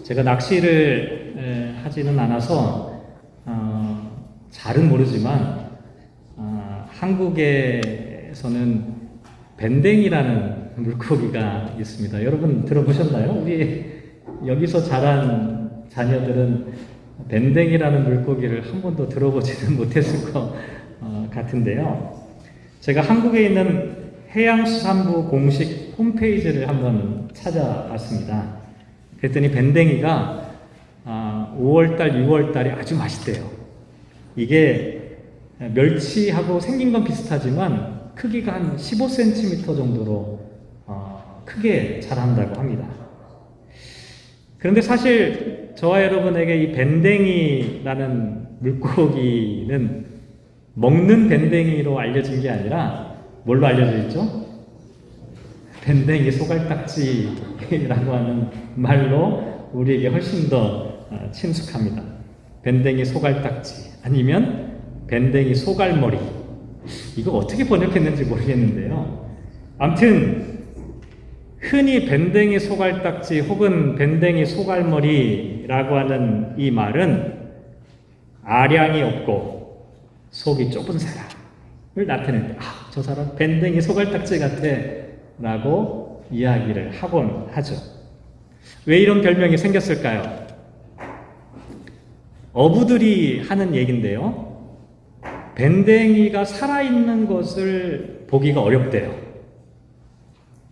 제가 낚시를 하지는 않아서 잘은 모르지만 한국에서는 밴댕이라는 물고기가 있습니다. 여러분 들어보셨나요? 우리 여기서 자란 자녀들은 밴댕이라는 물고기를 한 번도 들어보지는 못했을 것 같은데요. 제가 한국에 있는 해양수산부 공식 홈페이지를 한번 찾아봤습니다. 그랬더니 밴댕이가 5월달, 6월달에 아주 맛있대요. 이게 멸치하고 생긴 건 비슷하지만 크기가 한 15cm 정도로 크게 자란다고 합니다. 그런데 사실 저와 여러분에게 이 밴댕이라는 물고기는 먹는 밴댕이로 알려진 게 아니라 뭘로 알려져 있죠? 밴댕이 소갈딱지라고 하는 말로 우리에게 훨씬 더 친숙합니다. 밴댕이 소갈딱지 아니면 밴댕이 소갈머리. 이거 어떻게 번역했는지 모르겠는데요. 아무튼 흔히 밴댕이 소갈딱지 혹은 밴댕이 소갈머리라고 하는 이 말은 아량이 없고 속이 좁은 사람을 나타낼 때 저 사람 밴댕이 소갈딱지 같아 라고 이야기를 하곤 하죠. 왜 이런 별명이 생겼을까요? 어부들이 하는 얘긴데요. 밴댕이가 살아있는 것을 보기가 어렵대요.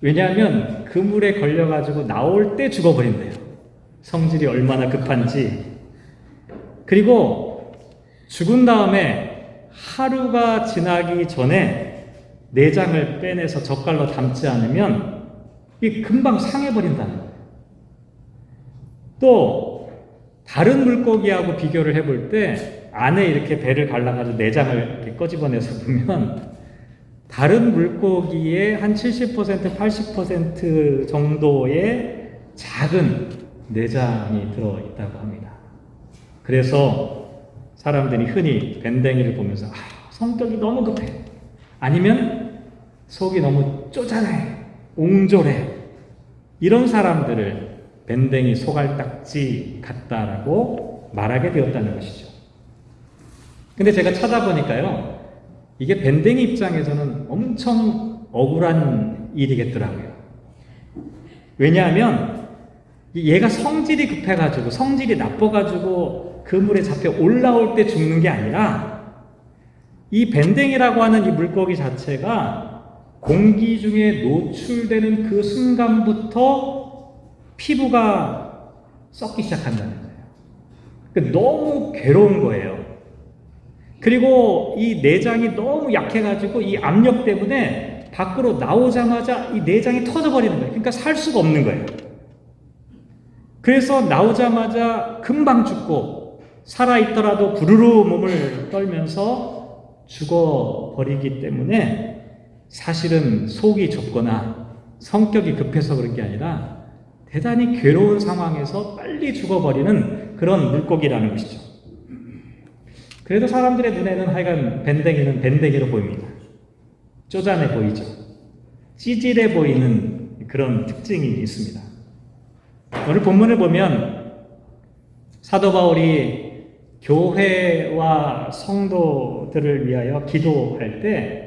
왜냐하면 그물에 걸려가지고 나올 때 죽어버린대요. 성질이 얼마나 급한지. 그리고 죽은 다음에 하루가 지나기 전에 내장을 빼내서 젓갈로 담지 않으면 이게 금방 상해버린다는 거예요. 또 다른 물고기하고 비교를 해볼 때 안에 이렇게 배를 갈라가지고 내장을 이렇게 꺼집어내서 보면 다른 물고기의 한 70%, 80% 정도의 작은 내장이 들어있다고 합니다. 그래서 사람들이 흔히 밴댕이를 보면서 성격이 너무 급해. 아니면 속이 너무 쪼잔해. 옹졸해. 이런 사람들을 밴댕이 소갈딱지 같다라고 말하게 되었다는 것이죠. 근데 제가 찾아보니까요. 이게 밴댕이 입장에서는 엄청 억울한 일이겠더라고요. 왜냐하면 얘가 성질이 급해가지고 성질이 나빠가지고 그물에 잡혀 올라올 때 죽는 게 아니라 이 밴댕이라고 하는 이 물고기 자체가 공기 중에 노출되는 그 순간부터 피부가 썩기 시작한다는 거예요. 그러니까 너무 괴로운 거예요. 그리고 이 내장이 너무 약해가지고 이 압력 때문에 밖으로 나오자마자 이 내장이 터져버리는 거예요. 그러니까 살 수가 없는 거예요. 그래서 나오자마자 금방 죽고 살아있더라도 부르르 몸을 떨면서 죽어버리기 때문에 사실은 속이 좁거나 성격이 급해서 그런 게 아니라 대단히 괴로운 상황에서 빨리 죽어버리는 그런 물고기라는 것이죠. 그래도 사람들의 눈에는 하여간 밴댕이는 밴댕이로 보입니다. 쪼잔해 보이죠. 찌질해 보이는 그런 특징이 있습니다. 오늘 본문을 보면 사도 바울이 교회와 성도들을 위하여 기도할 때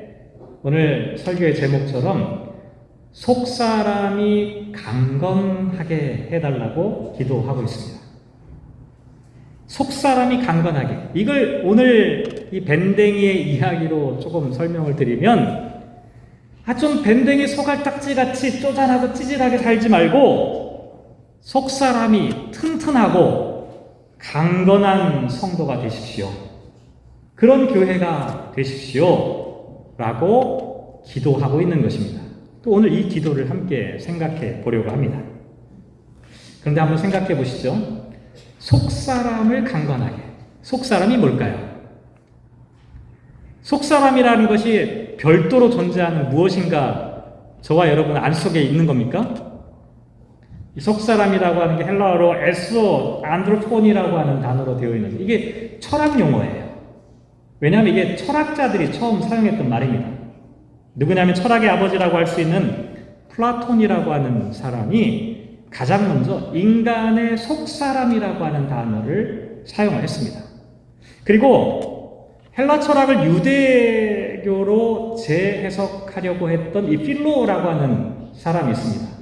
오늘 설교의 제목처럼 속사람이 강건하게 해달라고 기도하고 있습니다. 속사람이 강건하게. 이걸 오늘 이 밴댕이의 이야기로 조금 설명을 드리면 좀 밴댕이 소갈딱지 같이 쪼잔하고 찌질하게 살지 말고 속사람이 튼튼하고 강건한 성도가 되십시오. 그런 교회가 되십시오. 라고 기도하고 있는 것입니다. 또 오늘 이 기도를 함께 생각해 보려고 합니다. 그런데 한번 생각해 보시죠. 속사람을 강건하게. 속사람이 뭘까요? 속사람이라는 것이 별도로 존재하는 무엇인가 저와 여러분 안 속에 있는 겁니까? 이 속사람이라고 하는 게 헬라어로 에스오 안드로폰이라고 하는 단어로 되어 있는데 이게 철학 용어예요. 왜냐하면 이게 철학자들이 처음 사용했던 말입니다. 누구냐면 철학의 아버지라고 할 수 있는 플라톤이라고 하는 사람이 가장 먼저 인간의 속사람이라고 하는 단어를 사용을 했습니다. 그리고 헬라 철학을 유대교로 재해석하려고 했던 이 필로라고 하는 사람이 있습니다.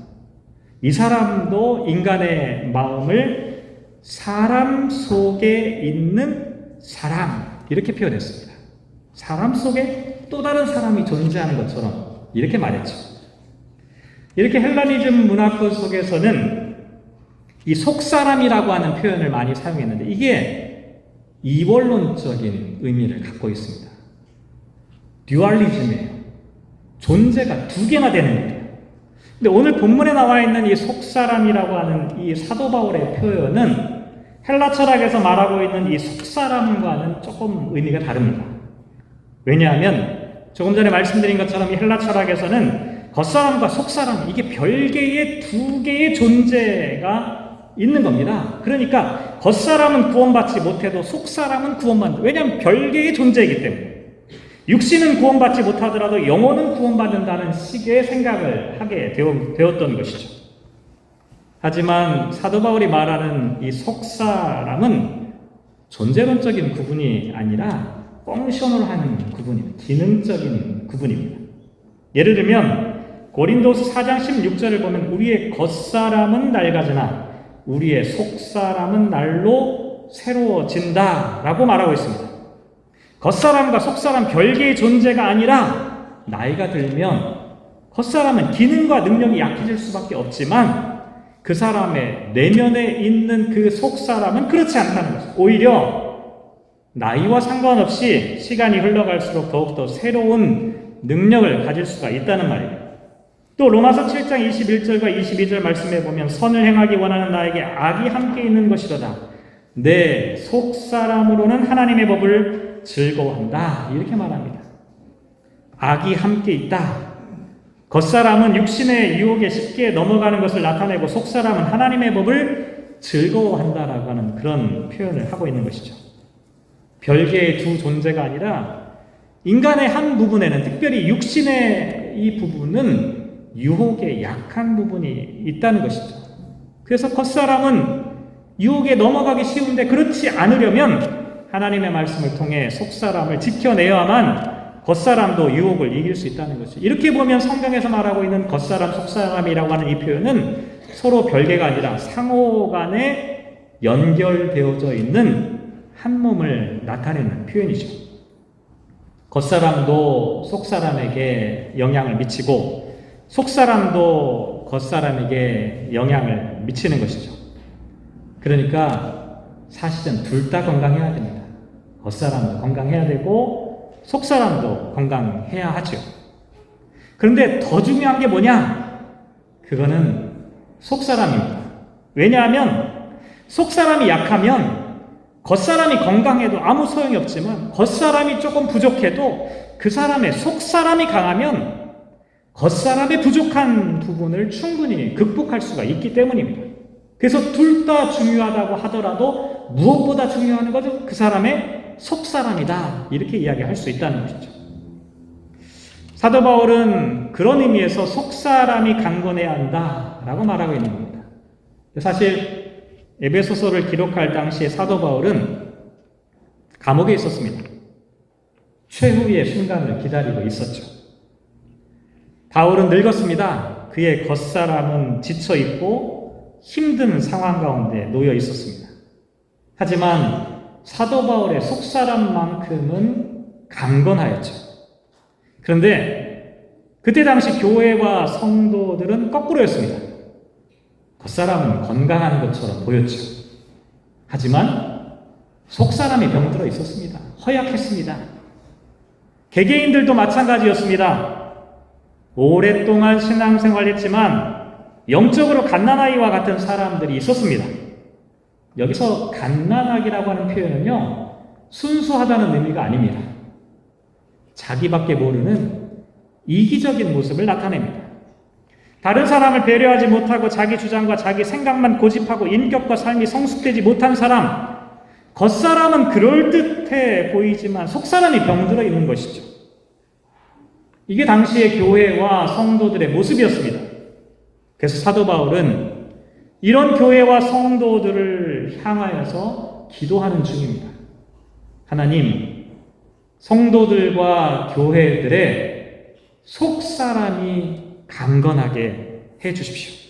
이 사람도 인간의 마음을 사람 속에 있는 사람 이렇게 표현했습니다. 사람 속에 또 다른 사람이 존재하는 것처럼 이렇게 말했죠. 이렇게 헬라니즘 문화권 속에서는 이 속사람이라고 하는 표현을 많이 사용했는데 이게 이원론적인 의미를 갖고 있습니다. 듀얼리즘이에요. 존재가 두 개나 되는 거예요. 근데 오늘 본문에 나와 있는 이 속사람이라고 하는 이 사도 바울의 표현은 헬라 철학에서 말하고 있는 이 속사람과는 조금 의미가 다릅니다. 왜냐하면 조금 전에 말씀드린 것처럼 이 헬라 철학에서는 겉사람과 속사람 이게 별개의 두 개의 존재가 있는 겁니다. 그러니까 겉사람은 구원받지 못해도 속사람은 구원받는다. 왜냐하면 별개의 존재이기 때문에. 육신은 구원받지 못하더라도 영혼은 구원받는다는 식의 생각을 하게 되었던 것이죠. 하지만 사도 바울이 말하는 이 속사람은 존재론적인 구분이 아니라 펑셔널한 구분입니다. 기능적인 구분입니다. 예를 들면 고린도서 4장 16절을 보면 우리의 겉사람은 낡아지나 우리의 속사람은 날로 새로워진다 라고 말하고 있습니다. 겉사람과 속사람 별개의 존재가 아니라 나이가 들면 겉사람은 기능과 능력이 약해질 수밖에 없지만 그 사람의 내면에 있는 그 속사람은 그렇지 않다는 것입니다. 오히려 나이와 상관없이 시간이 흘러갈수록 더욱더 새로운 능력을 가질 수가 있다는 말이에요. 또 로마서 7장 21절과 22절 말씀해 보면 선을 행하기 원하는 나에게 악이 함께 있는 것이로다. 내 속사람으로는 하나님의 법을 즐거워한다. 이렇게 말합니다. 악이 함께 있다. 겉사람은 육신의 유혹에 쉽게 넘어가는 것을 나타내고 속사람은 하나님의 법을 즐거워한다라고 하는 그런 표현을 하고 있는 것이죠. 별개의 두 존재가 아니라 인간의 한 부분에는 특별히 육신의 이 부분은 유혹에 약한 부분이 있다는 것이죠. 그래서 겉사람은 유혹에 넘어가기 쉬운데 그렇지 않으려면 하나님의 말씀을 통해 속사람을 지켜내야만 겉사람도 유혹을 이길 수 있다는 것이죠. 이렇게 보면 성경에서 말하고 있는 겉사람, 속사람이라고 하는 이 표현은 서로 별개가 아니라 상호 간에 연결되어져 있는 한 몸을 나타내는 표현이죠. 겉사람도 속사람에게 영향을 미치고 속사람도 겉사람에게 영향을 미치는 것이죠. 그러니까 사실은 둘 다 건강해야 됩니다. 겉사람도 건강해야 되고 속사람도 건강해야 하죠. 그런데 더 중요한 게 뭐냐? 그거는 속사람입니다. 왜냐하면 속사람이 약하면 겉사람이 건강해도 아무 소용이 없지만 겉사람이 조금 부족해도 그 사람의 속사람이 강하면 겉사람의 부족한 부분을 충분히 극복할 수가 있기 때문입니다. 그래서 둘 다 중요하다고 하더라도 무엇보다 중요한 것은 그 사람의 속사람이다. 이렇게 이야기할 수 있다는 것이죠. 사도 바울은 그런 의미에서 속사람이 강건해야 한다라고 말하고 있는 겁니다. 사실 에베소서를 기록할 당시에 사도 바울은 감옥에 있었습니다. 최후의 순간을 기다리고 있었죠. 바울은 늙었습니다. 그의 겉사람은 지쳐있고 힘든 상황 가운데 놓여 있었습니다. 하지만 사도 바울의 속사람만큼은 강건하였죠. 그런데 그때 당시 교회와 성도들은 거꾸로였습니다. 겉사람은 건강한 것처럼 보였죠. 하지만 속사람이 병들어 있었습니다. 허약했습니다. 개개인들도 마찬가지였습니다. 오랫동안 신앙생활했지만 영적으로 갓난아이와 같은 사람들이 있었습니다. 여기서 갓난아기라고 하는 표현은요, 순수하다는 의미가 아닙니다. 자기밖에 모르는 이기적인 모습을 나타냅니다. 다른 사람을 배려하지 못하고 자기 주장과 자기 생각만 고집하고 인격과 삶이 성숙되지 못한 사람, 겉사람은 그럴듯해 보이지만 속사람이 병들어 있는 것이죠. 이게 당시의 교회와 성도들의 모습이었습니다. 그래서 사도 바울은 이런 교회와 성도들을 향하여서 기도하는 중입니다. 하나님, 성도들과 교회들의 속사람이 강건하게 해 주십시오.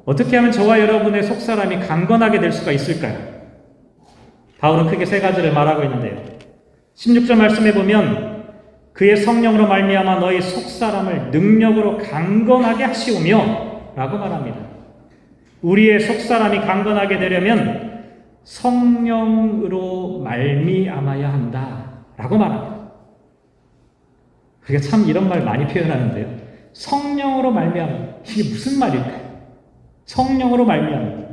어떻게 하면 저와 여러분의 속사람이 강건하게 될 수가 있을까요? 바울은 크게 세 가지를 말하고 있는데요. 16절 말씀해 보면 그의 성령으로 말미암아 너희 속사람을 능력으로 강건하게 하시오며 라고 말합니다. 우리의 속사람이 강건하게 되려면 성령으로 말미암아야 한다 라고 말합니다. 우리가 참 이런 말 많이 표현하는데요. 성령으로 말미암아. 이게 무슨 말일까요? 성령으로 말미암아.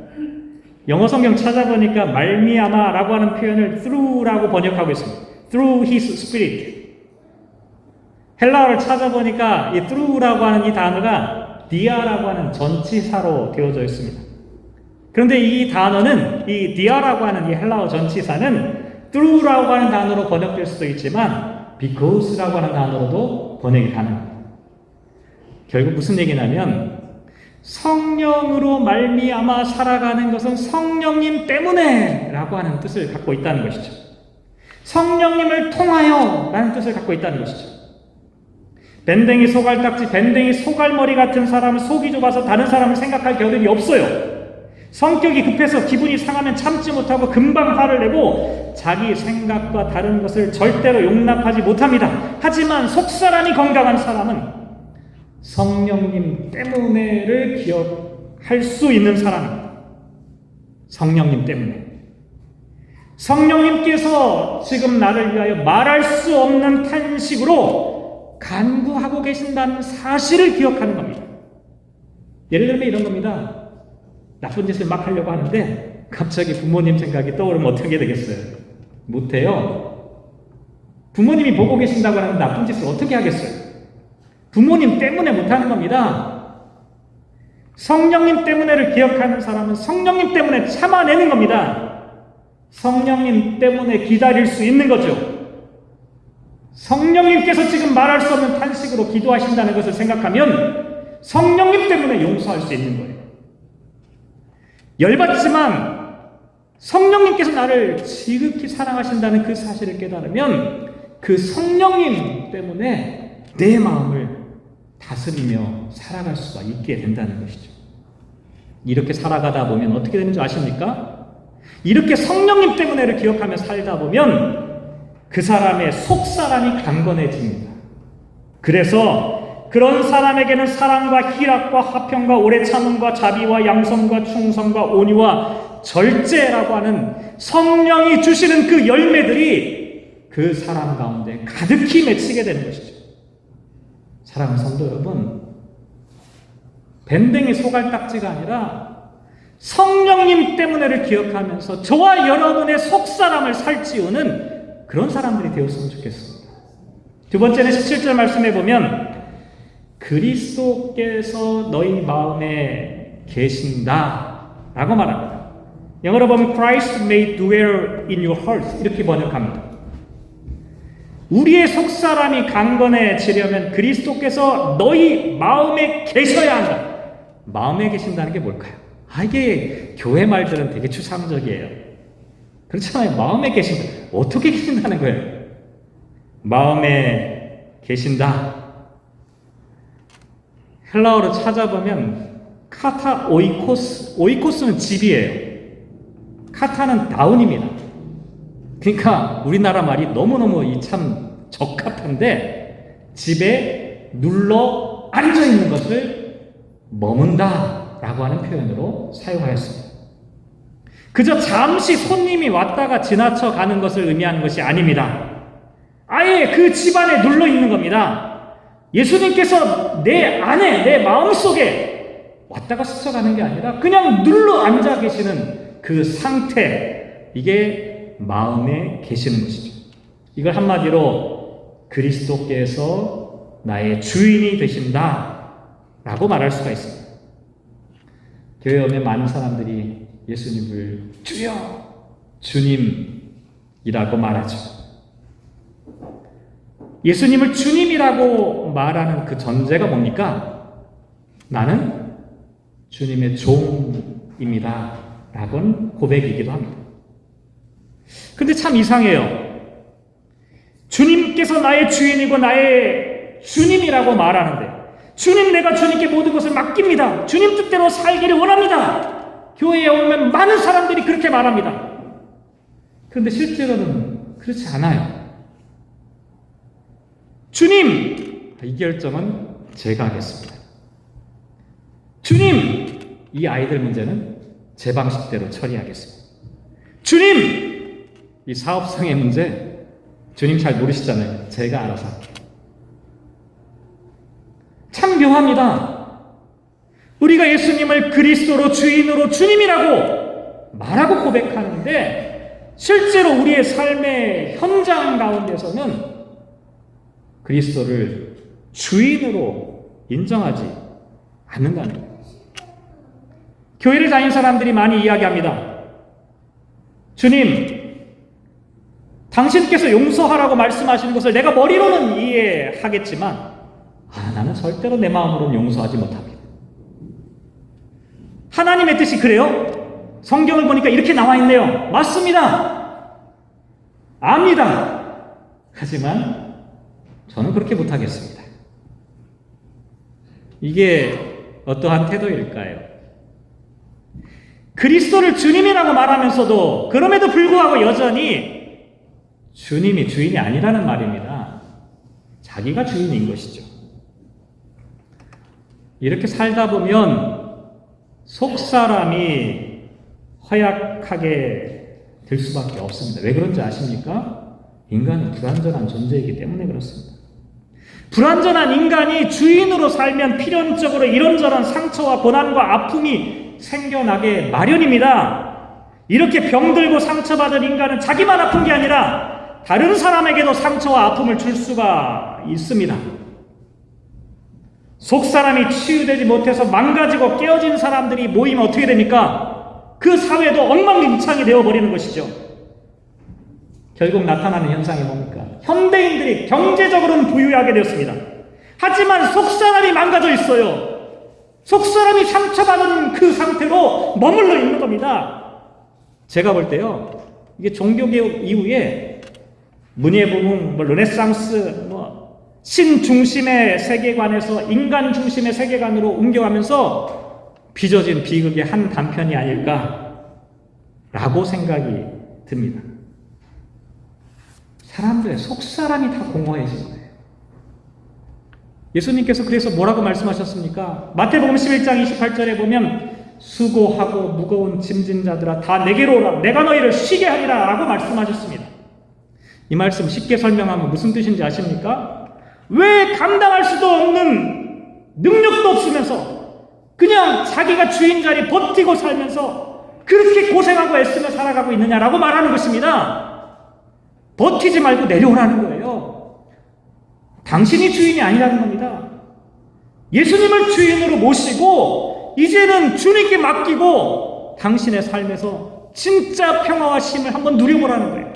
영어 성경 찾아보니까 말미암아라고 하는 표현을 through라고 번역하고 있습니다. Through His Spirit. 헬라어를 찾아보니까 이 through라고 하는 이 단어가 dia라고 하는 전치사로 되어져 있습니다. 그런데 이 단어는 이 dia라고 하는 이 헬라어 전치사는 through라고 하는 단어로 번역될 수도 있지만 because라고 하는 단어로도 번역이 가능합니다. 결국 무슨 얘기냐면 성령으로 말미암아 살아가는 것은 성령님 때문에 라고 하는 뜻을 갖고 있다는 것이죠. 성령님을 통하여 라는 뜻을 갖고 있다는 것이죠. 밴댕이 소갈딱지, 밴댕이 소갈머리 같은 사람은 속이 좁아서 다른 사람을 생각할 겨를이 없어요. 성격이 급해서 기분이 상하면 참지 못하고 금방 화를 내고 자기 생각과 다른 것을 절대로 용납하지 못합니다. 하지만 속사람이 건강한 사람은 성령님 때문에를 기억할 수 있는 사람입니다. 성령님 때문에. 성령님께서 지금 나를 위하여 말할 수 없는 탄식으로 간구하고 계신다는 사실을 기억하는 겁니다. 예를 들면 이런 겁니다. 나쁜 짓을 막 하려고 하는데 갑자기 부모님 생각이 떠오르면 어떻게 되겠어요? 못해요. 부모님이 보고 계신다고 하는 나쁜 짓을 어떻게 하겠어요? 부모님 때문에 못하는 겁니다. 성령님 때문에를 기억하는 사람은 성령님 때문에 참아내는 겁니다. 성령님 때문에 기다릴 수 있는 거죠. 성령님께서 지금 말할 수 없는 탄식으로 기도하신다는 것을 생각하면 성령님 때문에 용서할 수 있는 거예요. 열받지만 성령님께서 나를 지극히 사랑하신다는 그 사실을 깨달으면 그 성령님 때문에 내 마음을 다스리며 살아갈 수가 있게 된다는 것이죠. 이렇게 살아가다 보면 어떻게 되는 줄 아십니까? 이렇게 성령님 때문에를 기억하며 살다 보면 그 사람의 속사람이 강건해집니다. 그래서 그런 사람에게는 사랑과 희락과 화평과 오래 참음과 자비와 양성과 충성과 온유와 절제라고 하는 성령이 주시는 그 열매들이 그 사람 가운데 가득히 맺히게 되는 것이죠. 사랑하는 성도 여러분, 밴댕이 소갈딱지가 아니라 성령님 때문에를 기억하면서 저와 여러분의 속사람을 살찌우는 그런 사람들이 되었으면 좋겠습니다. 두 번째는 17절 말씀해 보면 그리스도께서 너희 마음에 계신다 라고 말합니다. 영어로 보면 Christ may dwell in your heart 이렇게 번역합니다. 우리의 속사람이 강건해지려면 그리스도께서 너희 마음에 계셔야 한다. 마음에 계신다는 게 뭘까요? 이게 교회 말들은 되게 추상적이에요. 그렇잖아요. 마음에 계신다. 어떻게 계신다는 거예요? 마음에 계신다. 헬라어로 찾아보면 카타 오이코스, 오이코스는 집이에요. 카타는 다운입니다. 그러니까 우리나라 말이 너무너무 참 적합한데 집에 눌러 앉아있는 것을 머문다 라고 하는 표현으로 사용하였습니다. 그저 잠시 손님이 왔다가 지나쳐 가는 것을 의미하는 것이 아닙니다. 아예 그 집안에 눌러 있는 겁니다. 예수님께서 내 안에, 내 마음속에 왔다가 스쳐가는 게 아니라 그냥 눌러 앉아 계시는 그 상태, 이게 마음에 계시는 것이죠. 이걸 한마디로 그리스도께서 나의 주인이 되신다 라고 말할 수가 있습니다. 교회에 오면 많은 사람들이 예수님을 주여, 주님이라고 말하죠. 예수님을 주님이라고 말하는 그 전제가 뭡니까? 나는 주님의 종입니다. 라고는 고백이기도 합니다. 근데 참 이상해요. 주님께서 나의 주인이고 나의 주님이라고 말하는데, 주님, 내가 주님께 모든 것을 맡깁니다. 주님 뜻대로 살기를 원합니다. 교회에 오면 많은 사람들이 그렇게 말합니다. 그런데 실제로는 그렇지 않아요. 주님, 이 결정은 제가 하겠습니다. 주님, 이 아이들 문제는 제 방식대로 처리하겠습니다. 주님, 이 사업상의 문제 주님 잘 모르시잖아요. 제가 알아서 할게요. 참 묘합니다. 우리가 예수님을 그리스도로 주인으로 주님이라고 말하고 고백하는데 실제로 우리의 삶의 현장 가운데서는 그리스도를 주인으로 인정하지 않는다는 거예요. 교회를 다닌 사람들이 많이 이야기합니다. 주님, 당신께서 용서하라고 말씀하시는 것을 내가 머리로는 이해하겠지만 나는 절대로 내 마음으로는 용서하지 못합니다. 하나님의 뜻이 그래요? 성경을 보니까 이렇게 나와 있네요. 맞습니다. 압니다. 하지만 저는 그렇게 못하겠습니다. 이게 어떠한 태도일까요? 그리스도를 주님이라고 말하면서도 그럼에도 불구하고 여전히 주님이 주인이 아니라는 말입니다. 자기가 주인인 것이죠. 이렇게 살다 보면 속사람이 허약하게 될 수밖에 없습니다. 왜 그런지 아십니까? 인간은 불완전한 존재이기 때문에 그렇습니다. 불완전한 인간이 주인으로 살면 필연적으로 이런저런 상처와 고난과 아픔이 생겨나게 마련입니다. 이렇게 병들고 상처받은 인간은 자기만 아픈 게 아니라 다른 사람에게도 상처와 아픔을 줄 수가 있습니다. 속사람이 치유되지 못해서 망가지고 깨어진 사람들이 모이면 어떻게 됩니까? 그 사회도 엉망진창이 되어버리는 것이죠. 결국 나타나는 현상이 뭡니까? 현대인들이 경제적으로는 부유하게 되었습니다. 하지만 속사람이 망가져 있어요. 속사람이 상처받은 그 상태로 머물러 있는 겁니다. 제가 볼 때요, 이게 종교개혁 이후에 문예부흥, 르네상스, 신 중심의 세계관에서 인간 중심의 세계관으로 옮겨가면서 빚어진 비극의 한 단편이 아닐까라고 생각이 듭니다. 사람들의 속사람이 다 공허해진 거예요. 예수님께서 그래서 뭐라고 말씀하셨습니까? 마태복음 11장 28절에 보면 수고하고 무거운 짐진 자들아 다 내게로 오라, 내가 너희를 쉬게 하리라 라고 말씀하셨습니다. 이 말씀 쉽게 설명하면 무슨 뜻인지 아십니까? 왜 감당할 수도 없는 능력도 없으면서 그냥 자기가 주인 자리 버티고 살면서 그렇게 고생하고 애쓰며 살아가고 있느냐라고 말하는 것입니다. 버티지 말고 내려오라는 거예요. 당신이 주인이 아니라는 겁니다. 예수님을 주인으로 모시고 이제는 주님께 맡기고 당신의 삶에서 진짜 평화와 쉼을 한번 누려보라는 거예요.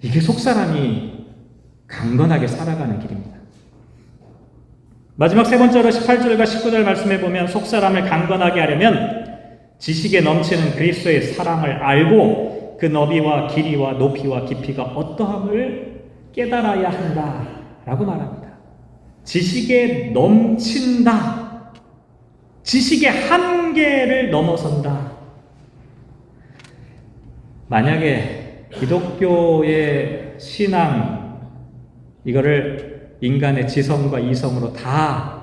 이게 속사람이 강건하게 살아가는 길입니다. 마지막 세 번째로 18절과 19절 말씀해 보면 속사람을 강건하게 하려면 지식에 넘치는 그리스도의 사랑을 알고 그 너비와 길이와 높이와 깊이가 어떠함을 깨달아야 한다라고 말합니다. 지식에 넘친다. 지식의 한계를 넘어선다. 만약에 기독교의 신앙 이거를 인간의 지성과 이성으로 다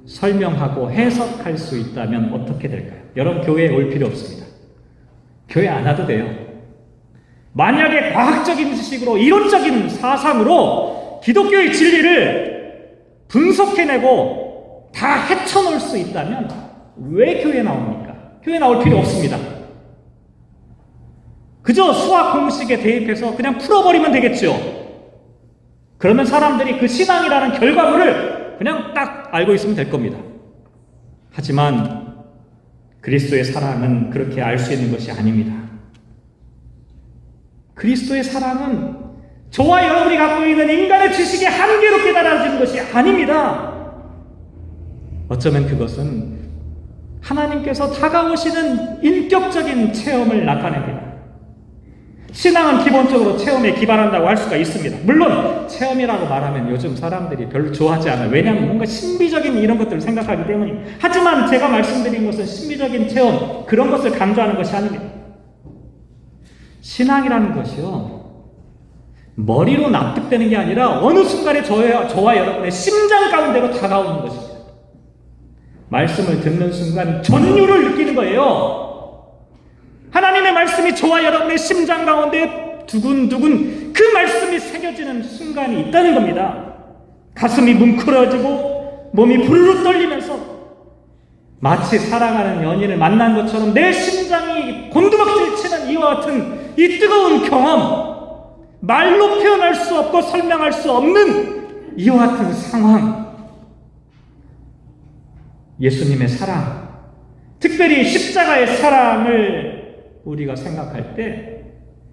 설명하고 해석할 수 있다면 어떻게 될까요? 여러분 교회에 올 필요 없습니다. 교회 안 와도 돼요. 만약에 과학적인 지식으로 이론적인 사상으로 기독교의 진리를 분석해내고 다 헤쳐놓을 수 있다면 왜 교회에 나옵니까? 교회 나올 필요 없습니다. 그저 수학 공식에 대입해서 그냥 풀어버리면 되겠죠. 그러면 사람들이 그 신앙이라는 결과물을 그냥 딱 알고 있으면 될 겁니다. 하지만 그리스도의 사랑은 그렇게 알 수 있는 것이 아닙니다. 그리스도의 사랑은 저와 여러분이 갖고 있는 인간의 지식의 한계로 깨달아지는 것이 아닙니다. 어쩌면 그것은 하나님께서 다가오시는 인격적인 체험을 나타냅니다. 신앙은 기본적으로 체험에 기반한다고 할 수가 있습니다. 물론 체험이라고 말하면 요즘 사람들이 별로 좋아하지 않아요. 왜냐하면 뭔가 신비적인 이런 것들을 생각하기 때문입니다. 하지만 제가 말씀드린 것은 신비적인 체험, 그런 것을 강조하는 것이 아닙니다. 신앙이라는 것이요, 머리로 납득되는 게 아니라 어느 순간에 저와 여러분의 심장 가운데로 다가오는 것입니다. 말씀을 듣는 순간 전율을 느끼는 거예요. 하나님의 말씀이 저와 여러분의 심장 가운데 두근두근 그 말씀이 새겨지는 순간이 있다는 겁니다. 가슴이 뭉클어지고 몸이 부르르 떨리면서 마치 사랑하는 연인을 만난 것처럼 내 심장이 곤두박질 치는 이와 같은 이 뜨거운 경험, 말로 표현할 수 없고 설명할 수 없는 이와 같은 상황, 예수님의 사랑, 특별히 십자가의 사랑을 우리가 생각할 때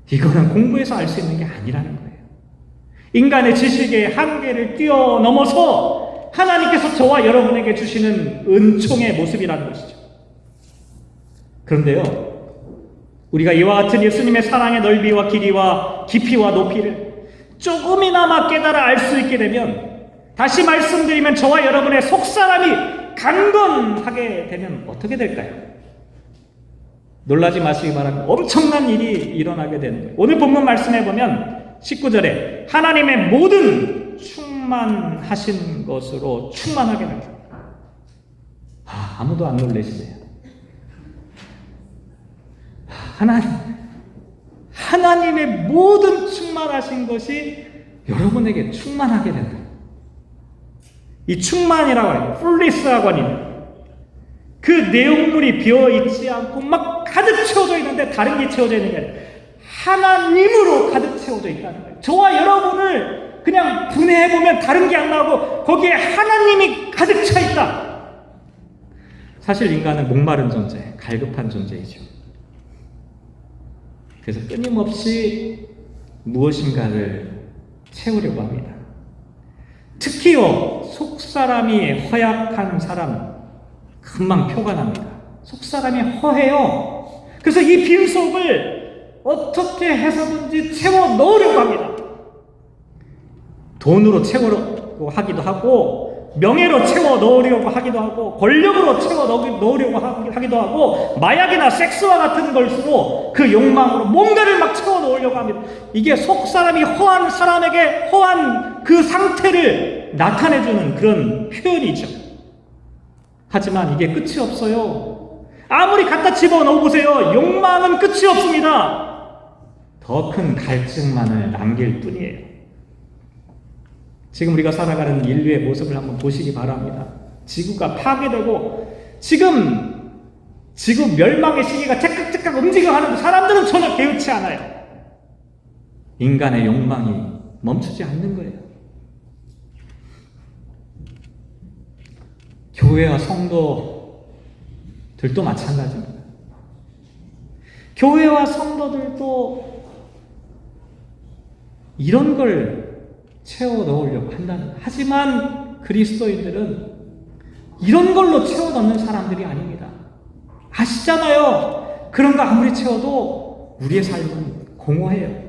이거는 공부해서 알 수 있는 게 아니라는 거예요. 인간의 지식의 한계를 뛰어넘어서 하나님께서 저와 여러분에게 주시는 은총의 모습이라는 것이죠. 그런데요, 우리가 이와 같은 예수님의 사랑의 넓이와 길이와 깊이와 높이를 조금이나마 깨달아 알 수 있게 되면, 다시 말씀드리면 저와 여러분의 속사람이 강건하게 되면 어떻게 될까요? 놀라지 마시기 바랍니다. 엄청난 일이 일어나게 되는 거예요. 오늘 본문 말씀해 보면 19절에 하나님의 모든 충만하신 것으로 충만하게 됩니다. 아무도 안 놀라시네요. 하나님의 모든 충만하신 것이 여러분에게 충만하게 된다. 이 충만이라고 해요. 풀리스라고 하는 그 내용물이 비어있지 않고 막 가득 채워져 있는데 다른 게 채워져 있는 게 아니라 하나님으로 가득 채워져 있다는 거예요. 저와 여러분을 그냥 분해해보면 다른 게 안 나오고 거기에 하나님이 가득 차 있다. 사실 인간은 목마른 존재, 갈급한 존재이죠. 그래서 끊임없이 무엇인가를 채우려고 합니다. 특히요, 속사람이 허약한 사람 금방 표가 납니다. 속사람이 허해요. 그래서 이 빈속을 어떻게 해서든지 채워 넣으려고 합니다. 돈으로 채우려고 하기도 하고, 명예로 채워 넣으려고 하기도 하고, 권력으로 채워 넣으려고 하기도 하고, 마약이나 섹스와 같은 것으로 그 욕망으로 뭔가를 막 채워 넣으려고 합니다. 이게 속사람이 허한 사람에게 허한 그 상태를 나타내주는 그런 표현이죠. 하지만 이게 끝이 없어요. 아무리 갖다 집어넣어 보세요. 욕망은 끝이 없습니다. 더 큰 갈증만을 남길 뿐이에요. 지금 우리가 살아가는 인류의 모습을 한번 보시기 바랍니다. 지구가 파괴되고 지금 지구 멸망의 시기가 째깍째깍 움직여가는데 사람들은 전혀 개의치 않아요. 인간의 욕망이 멈추지 않는 거예요. 교회와 성도들도 마찬가지입니다. 교회와 성도들도 이런 걸 채워 넣으려고 한다는. 하지만 그리스도인들은 이런 걸로 채워 넣는 사람들이 아닙니다. 아시잖아요. 그런 거 아무리 채워도 우리의 삶은 공허해요.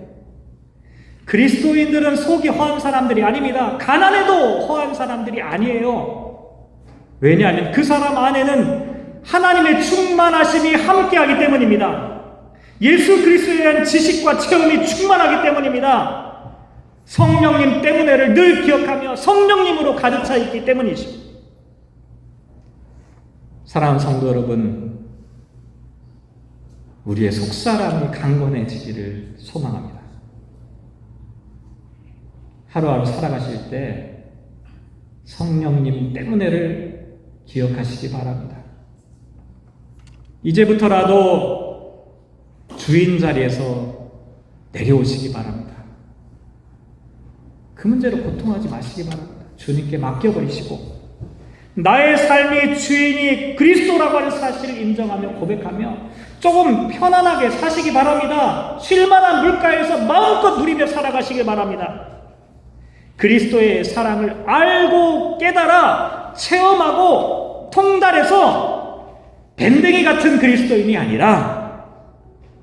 그리스도인들은 속이 허한 사람들이 아닙니다. 가난해도 허한 사람들이 아니에요. 왜냐하면 그 사람 안에는 하나님의 충만하심이 함께하기 때문입니다. 예수 그리스도에 대한 지식과 체험이 충만하기 때문입니다. 성령님 때문에를 늘 기억하며 성령님으로 가득 차 있기 때문이죠. 사랑하는 성도 여러분, 우리의 속사람이 강건해지기를 소망합니다. 하루하루 살아가실 때 성령님 때문에를 기억하시기 바랍니다. 이제부터라도 주인 자리에서 내려오시기 바랍니다. 그 문제로 고통하지 마시기 바랍니다. 주님께 맡겨버리시고 나의 삶의 주인이 그리스도라고 하는 사실을 인정하며 고백하며 조금 편안하게 사시기 바랍니다. 쉴만한 물가에서 마음껏 누리며 살아가시기 바랍니다. 그리스도의 사랑을 알고 깨달아 체험하고 통달해서 밴댕이 같은 그리스도인이 아니라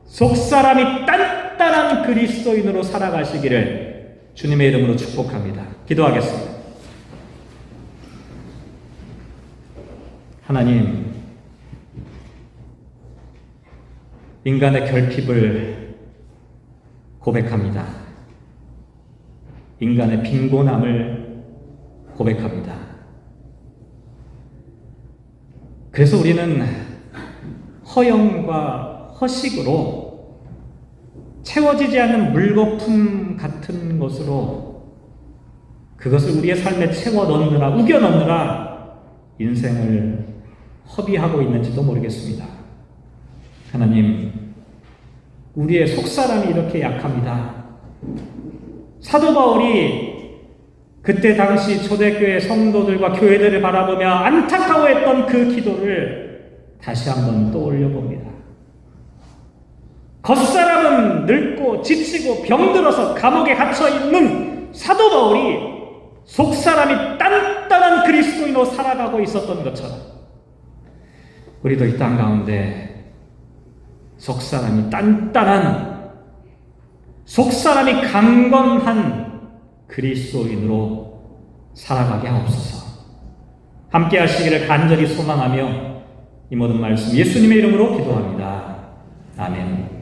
속사람이 단단한 그리스도인으로 살아가시기를 주님의 이름으로 축복합니다. 기도하겠습니다. 하나님, 인간의 결핍을 고백합니다. 인간의 빈곤함을 고백합니다. 그래서 우리는 허영과 허식으로 채워지지 않는 물거품 같은 것으로 그것을 우리의 삶에 채워 넣느라, 우겨 넣느라 인생을 허비하고 있는지도 모르겠습니다. 하나님, 우리의 속사람이 이렇게 약합니다. 사도 바울이 그때 당시 초대교회 성도들과 교회들을 바라보며 안타까워했던 그 기도를 다시 한번 떠올려 봅니다. 겉사람은 늙고 지치고 병들어서 감옥에 갇혀 있는 사도 바울이 속사람이 단단한 그리스도인으로 살아가고 있었던 것처럼 우리도 이 땅 가운데 속사람이 단단한, 속사람이 강건한 그리스도인으로 살아가게 하옵소서. 함께 하시기를 간절히 소망하며 이 모든 말씀 예수님의 이름으로 기도합니다. 아멘.